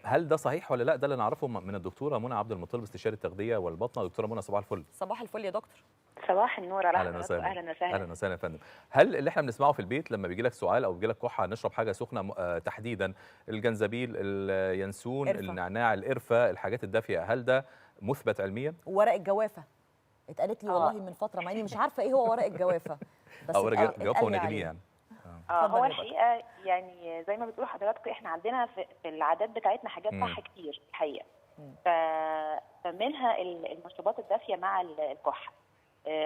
هل ده صحيح ولا لا؟ ده اللي نعرفه من الدكتوره منى عبد المطلب استشاري التغذيه والبطنه. دكتوره منى صباح الفل. صباح الفل يا دكتور. صباح النور على اهلا حضراتكم. وسهلا. اهلا وسهلا. اهلا وسهلا يا فندم. هل اللي احنا بنسمعه في البيت لما بيجي لك سعال او بيجي لك كحه نشرب حاجه سخنه تحديدا الجنزبيل، اليانسون، قرفة. النعناع، القرفه، الحاجات الدافيه، هل ده مثبت علميا؟ ورق الجوافه اتقالت لي والله من فتره، مع اني مش عارفه ايه هو ورق الجوافه، بس او ورق الجوافه اتقال لي ونجليه عليه. يعني. هو الحقيقه يعني زي ما بتقولوا حضراتكم احنا عندنا في العادات بتاعتنا حاجات صح كتير الحقيقه. فمنها المشروبات الدافيه مع الكحه،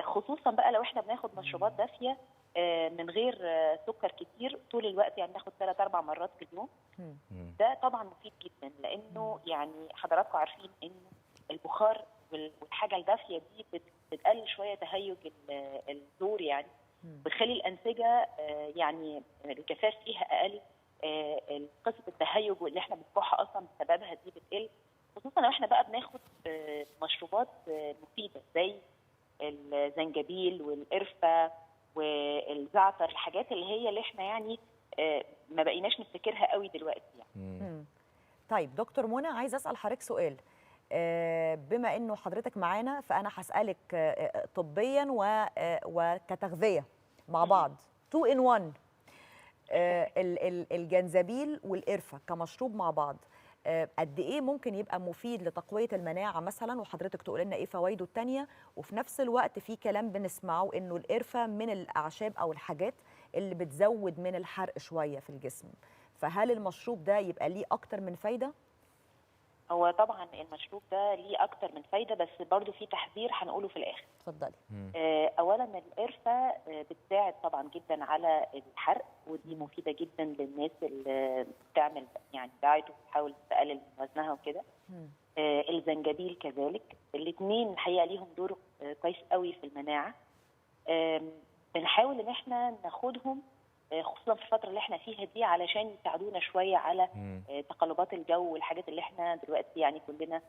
خصوصا بقى لو احنا بناخد مشروبات دافيه من غير سكر كتير طول الوقت، يعني ناخد 3-4 مرات في اليوم. ده طبعا مفيد جدا، لانه يعني حضراتكم عارفين انه البخار والحاجه الدافيه دي بتقلل شويه تهيج الزور، يعني بتخلي الانسجه يعني الجفاف فيها اقل، قصه التهيج واللي احنا بنكح اصلا بسببها دي بتقل، خصوصا لو احنا بقى بناخد مشروبات مفيده زي الزنجبيل والقرفه والزعتر، الحاجات اللي احنا يعني ما بقيناش نفتكرها قوي دلوقتي يعني. طيب دكتور منى، عايز اسال حضرتك سؤال. بما انه حضرتك معانا فانا هسالك طبيا وكتغذيه مع بعض 2 in 1. الجنزبيل والقرفه كمشروب مع بعض قد ايه ممكن يبقى مفيد لتقويه المناعه مثلا، وحضرتك تقول لنا ايه فوائده الثانيه؟ وفي نفس الوقت في كلام بنسمعه انه القرفه من الاعشاب او الحاجات اللي بتزود من الحرق شويه في الجسم، فهل المشروب ده يبقى ليه اكتر من فايده؟ هو طبعا المشروب ده ليه اكتر من فايده، بس برضو في تحذير هنقوله في الاخر. اتفضلي. اولا القرفه بتساعد طبعا جدا على الحرق، ودي مفيده جدا للناس اللي بتعمل يعني دايت وبتحاول تقلل من وزنها وكده. الزنجبيل كذلك، الاثنين الحقيقه ليهم دور كويس قوي في المناعه. بنحاول ان احنا ناخدهم خصوصا في الفتره اللي احنا فيها دي علشان يساعدونا شويه على تقلبات الجو والحاجات اللي احنا دلوقتي يعني كلنا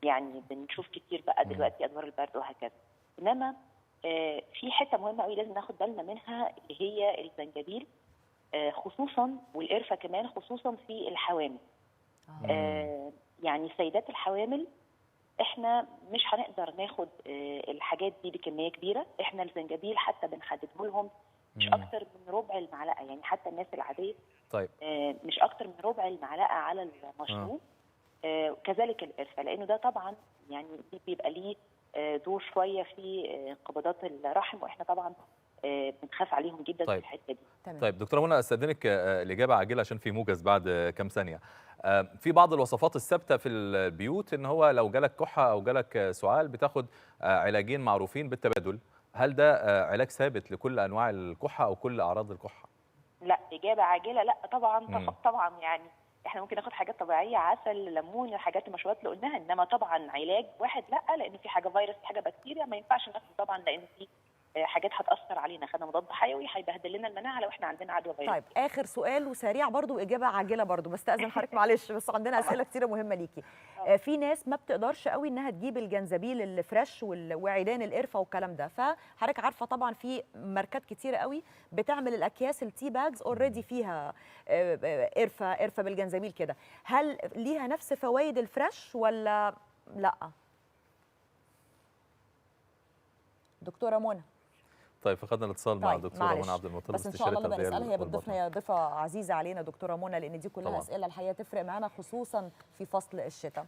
يعني بنشوف كتير بقى دلوقتي ادوار البرد وهكذا. انما في حته مهمه قوي لازم ناخد بالنا منها اللي هي الزنجبيل خصوصا، والقرفه كمان خصوصا في الحوامل. يعني سيدات الحوامل احنا مش هنقدر ناخد الحاجات دي بكميه كبيره. احنا الزنجبيل حتى بنحدده لهم مش اكتر من ربع المعلقه، يعني حتى الناس العاديه طيب مش اكتر من ربع المعلقه على المشروب. كذلك القرفه، لانه ده طبعا يعني بيبقى ليه دور شويه في انقباضات الرحم، واحنا طبعا بنخاف عليهم جدا في الحته دي. طيب دكتوره منى، استاذنك الاجابه عاجله عشان في موجز بعد كام ثانيه. في بعض الوصفات الثابته في البيوت ان هو لو جالك كحه او جالك سعال بتاخد علاجين معروفين بالتبادل، هل ده علاج ثابت لكل انواع الكحه او كل اعراض الكحه؟ لا، اجابه عاجله لا طبعا. طبعا يعني احنا ممكن ناخد حاجات طبيعيه، عسل، ليمون، الحاجات المشروبات اللي قلناها، انما طبعا علاج واحد لا، لانه في حاجه فيروس، في حاجه بكتيريا، ما ينفعش ناخده طبعا، لان في حاجات هتاثر علينا، خدنا مضاد حيوي هيبهدل لنا المناعه لو احنا عندنا عدوى فيروس. طيب اخر سؤال وسريع برضو واجابه عاجله برضو، بستاذن حضرتك معلش، بس عندنا اسئله كتيره مهمه ليكي. في ناس ما بتقدرش قوي انها تجيب الجنزبيل الفريش وعيدان القرفه والكلام ده، فحضرتك عارفه طبعا في ماركات كتيره قوي بتعمل الاكياس التي باجز اوريدي فيها قرفه بالجنزبيل كده، هل ليها نفس فوائد الفريش ولا لا؟ دكتوره منى. طيب فقدنا الاتصال مع الدكتوره منى عبد المطلب، بس ان شاء الله نبقى نسالها، هي بتضيفنا، هي ضيفه عزيزه علينا دكتوره منى، لان دي كلها اسئله الحقيقه تفرق معانا خصوصا في فصل الشتاء.